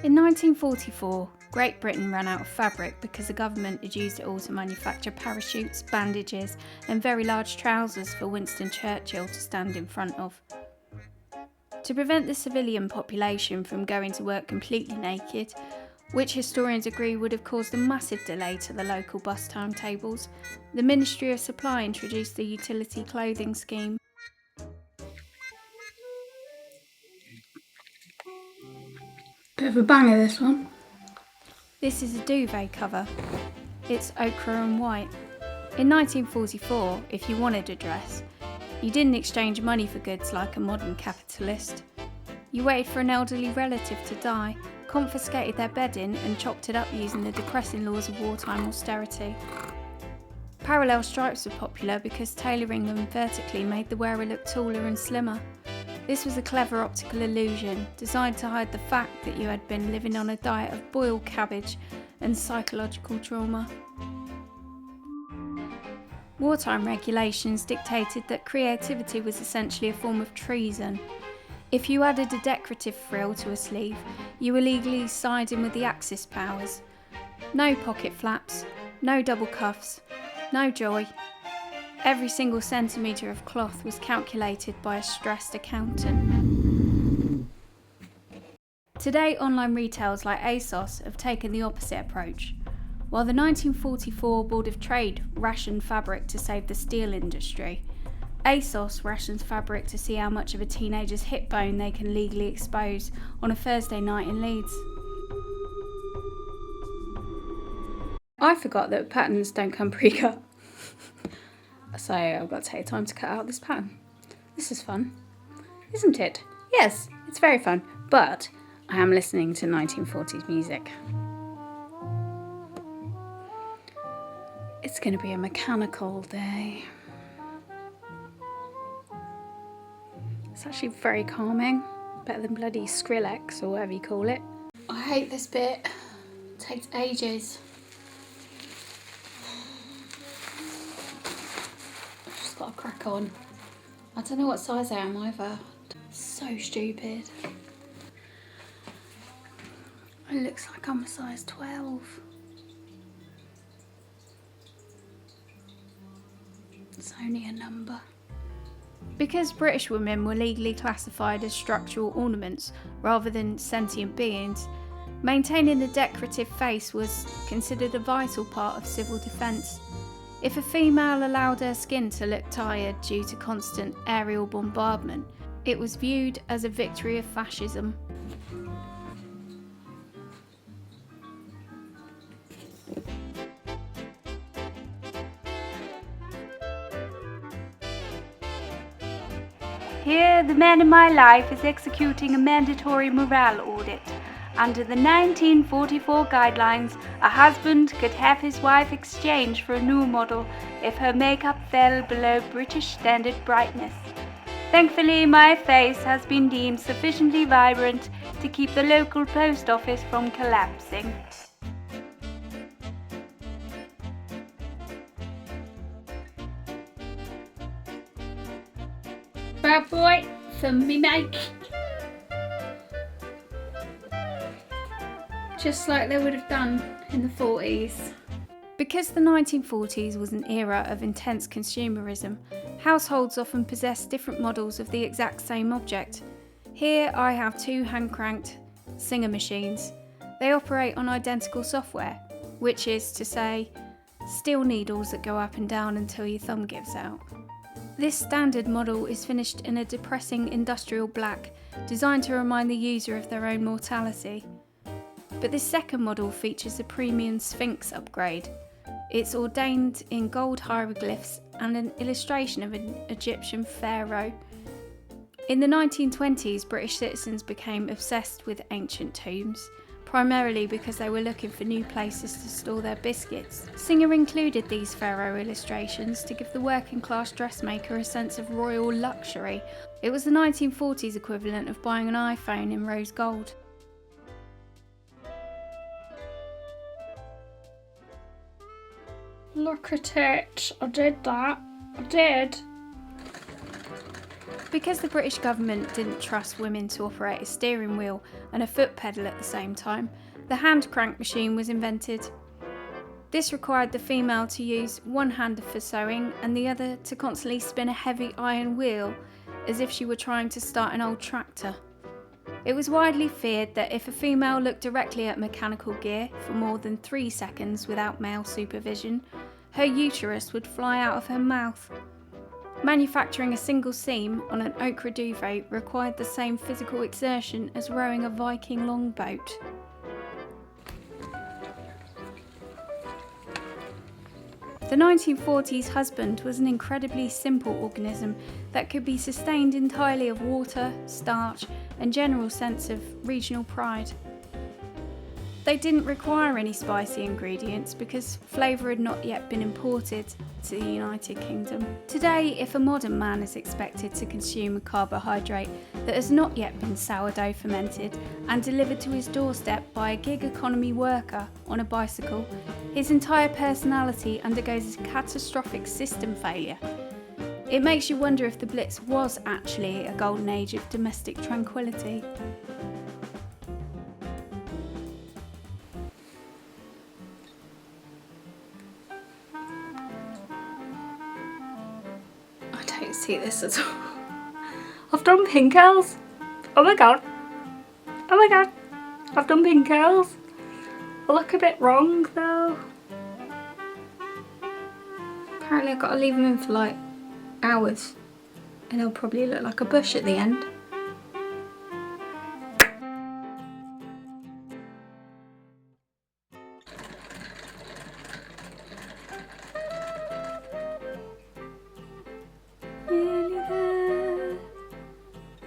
In 1944, Great Britain ran out of fabric because the government had used it all to manufacture parachutes, bandages and very large trousers for Winston Churchill to stand in front of. To prevent the civilian population from going to work completely naked, which historians agree would have caused a massive delay to the local bus timetables, the Ministry of Supply introduced the utility clothing scheme. Bit of a banger, this one. This is a duvet cover. It's ochre and white. In 1944, if you wanted a dress, you didn't exchange money for goods like a modern capitalist. You waited for an elderly relative to die, confiscated their bedding and chopped it up using the depressing laws of wartime austerity. Parallel stripes were popular because tailoring them vertically made the wearer look taller and slimmer. This was a clever optical illusion designed to hide the fact that you had been living on a diet of boiled cabbage and psychological trauma. Wartime regulations dictated that creativity was essentially a form of treason. If you added a decorative frill to a sleeve, you were legally siding with the Axis powers. No pocket flaps, no double cuffs, no joy. Every single centimetre of cloth was calculated by a stressed accountant. Today, online retailers like ASOS have taken the opposite approach. While the 1944 Board of Trade rationed fabric to save the steel industry, ASOS rations fabric to see how much of a teenager's hip bone they can legally expose on a Thursday night in Leeds. I forgot that patterns don't come pre-cut. So I've got to take time to cut out this pattern. This is fun, isn't it? Yes, it's very fun, but I am listening to 1940s music. It's going to be a mechanical day. It's actually very calming, better than bloody Skrillex or whatever you call it. I hate this bit, it takes ages. I've just got to crack on. I don't know what size I am either. So stupid. It looks like I'm a size 12. It's only a number. Because British women were legally classified as structural ornaments rather than sentient beings, maintaining a decorative face was considered a vital part of civil defence. If a female allowed her skin to look tired due to constant aerial bombardment, it was viewed as a victory of fascism. Here, the man in my life is executing a mandatory morale audit. Under the 1944 guidelines, a husband could have his wife exchanged for a new model if her makeup fell below British standard brightness. Thankfully, my face has been deemed sufficiently vibrant to keep the local post office from collapsing. Bad boy for me, mate. Just like they would have done in the 40s. Because the 1940s was an era of intense consumerism, households often possessed different models of the exact same object. Here I have two hand-cranked Singer machines. They operate on identical software, which is to say, steel needles that go up and down until your thumb gives out. This standard model is finished in a depressing industrial black, designed to remind the user of their own mortality. But this second model features a premium Sphinx upgrade. It's ordained in gold hieroglyphs and an illustration of an Egyptian pharaoh. In the 1920s, British citizens became obsessed with ancient tombs, primarily because they were looking for new places to store their biscuits. Singer included these pharaoh illustrations to give the working class dressmaker a sense of royal luxury. It was the 1940s equivalent of buying an iPhone in rose gold. Look at it. I did that. I did. because the British government didn't trust women to operate a steering wheel and a foot pedal at the same time, the hand crank machine was invented. This required the female to use one hand for sewing and the other to constantly spin a heavy iron wheel as if she were trying to start an old tractor. It was widely feared that if a female looked directly at mechanical gear for more than 3 seconds without male supervision, her uterus would fly out of her mouth. Manufacturing a single seam on an ochre duvet required the same physical exertion as rowing a Viking longboat. The 1940s husband was an incredibly simple organism that could be sustained entirely of water, starch, and general sense of regional pride. They didn't require any spicy ingredients because flavour had not yet been imported to the United Kingdom. Today, if a modern man is expected to consume a carbohydrate that has not yet been sourdough fermented and delivered to his doorstep by a gig economy worker on a bicycle, his entire personality undergoes a catastrophic system failure. It makes you wonder if the Blitz was actually a golden age of domestic tranquility. I don't see this at all. I've done pin curls. Oh my god. Oh my god. I've done pin curls. I look a bit wrong though. Apparently I've got to leave them in for like hours and they'll probably look like a bush at the end. Nearly there,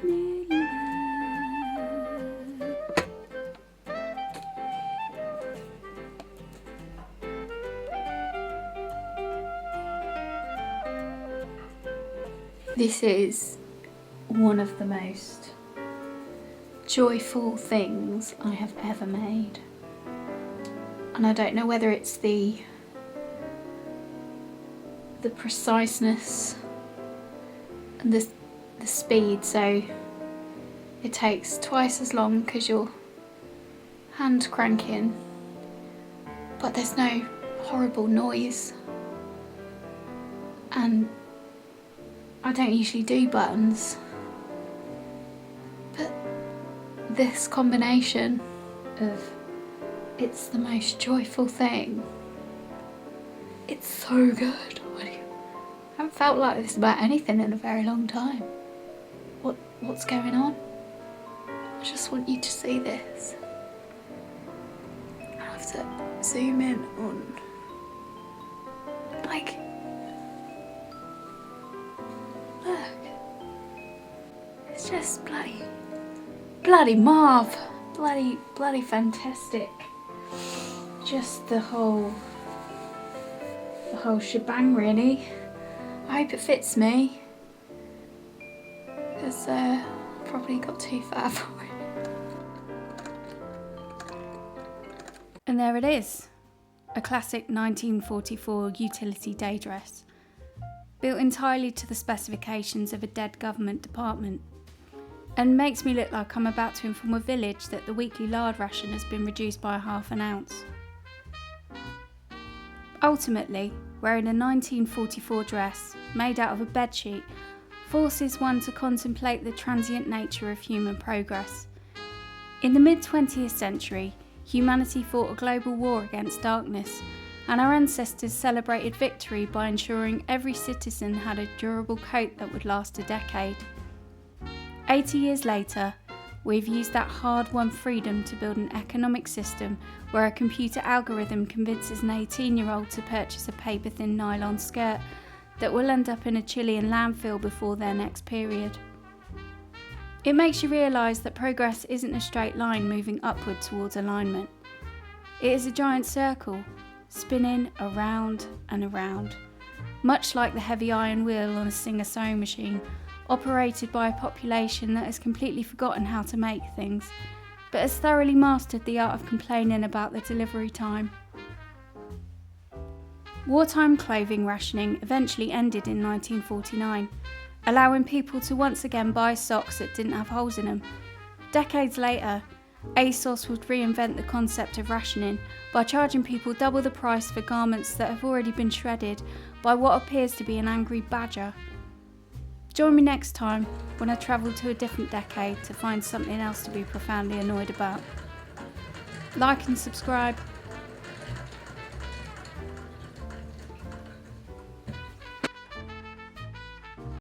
nearly there. This is one of the most joyful things I have ever made. And I don't know whether it's the preciseness and the speed, so it takes twice as long because you're hand cranking, but there's no horrible noise. And I don't usually do buttons, but this combination of it's the most joyful thing. It's so good. I haven't felt like this about anything in a very long time. What's going on? I just want you to see this. I have to zoom in on, like, look. It's just bloody Marv. Bloody fantastic. Just the whole shebang really. I hope it fits me, because probably got too fat for it. And there it is, a classic 1944 utility day dress, built entirely to the specifications of a dead government department, and makes me look like I'm about to inform a village that the weekly lard ration has been reduced by ½ an ounce. Ultimately, wearing a 1944 dress made out of a bedsheet forces one to contemplate the transient nature of human progress. In the mid-20th century, humanity fought a global war against darkness, and our ancestors celebrated victory by ensuring every citizen had a durable coat that would last a decade. 80 years later, we've used that hard-won freedom to build an economic system where a computer algorithm convinces an 18-year-old to purchase a paper-thin nylon skirt that will end up in a Chilean landfill before their next period. It makes you realise that progress isn't a straight line moving upward towards alignment. It is a giant circle, spinning around and around, much like the heavy iron wheel on a Singer sewing machine, operated by a population that has completely forgotten how to make things, but has thoroughly mastered the art of complaining about the delivery time. Wartime clothing rationing eventually ended in 1949, allowing people to once again buy socks that didn't have holes in them. Decades later, ASOS would reinvent the concept of rationing by charging people double the price for garments that have already been shredded by what appears to be an angry badger. Join me next time when I travel to a different decade to find something else to be profoundly annoyed about. Like and subscribe.